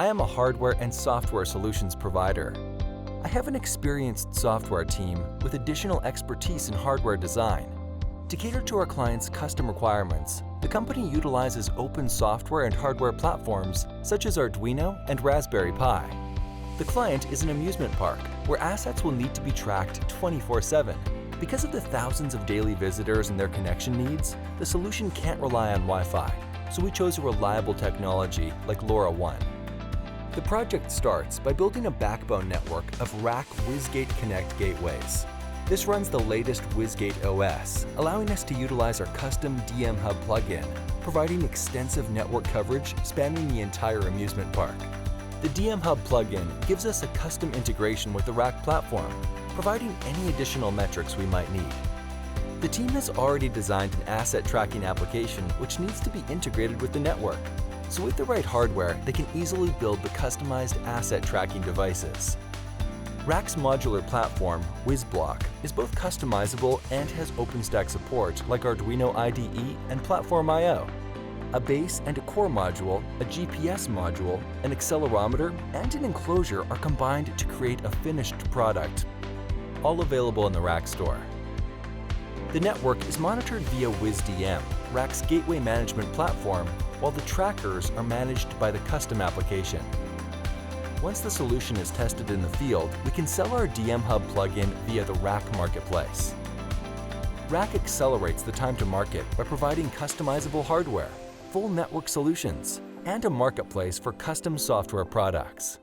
I am a hardware and software solutions provider. I have an experienced software team with additional expertise in hardware design. To cater to our clients' custom requirements, the company utilizes open software and hardware platforms such as Arduino and Raspberry Pi. The client is an amusement park where assets will need to be tracked 24/7. Because of the thousands of daily visitors and their connection needs, the solution can't rely on Wi-Fi, so we chose a reliable technology like LoRaWAN. The project starts by building a backbone network of RAK WizGate Connect gateways. This runs the latest WizGate OS, allowing us to utilize our custom DM Hub plugin, providing extensive network coverage spanning the entire amusement park. The DM Hub plugin gives us a custom integration with the RAK platform, providing any additional metrics we might need. The team has already designed an asset tracking application which needs to be integrated with the network. So with the right hardware, they can easily build the customized asset tracking devices. RAK's modular platform, WizBlock, is both customizable and has OpenStack support like Arduino IDE and Platform I/O. A base and a core module, a GPS module, an accelerometer, and an enclosure are combined to create a finished product, all available in the RAK store. The network is monitored via WizDM, RAK's gateway management platform, while the trackers are managed by the custom application. Once the solution is tested in the field, we can sell our DM Hub plugin via the RAK marketplace. RAK accelerates the time to market by providing customizable hardware, full network solutions, and a marketplace for custom software products.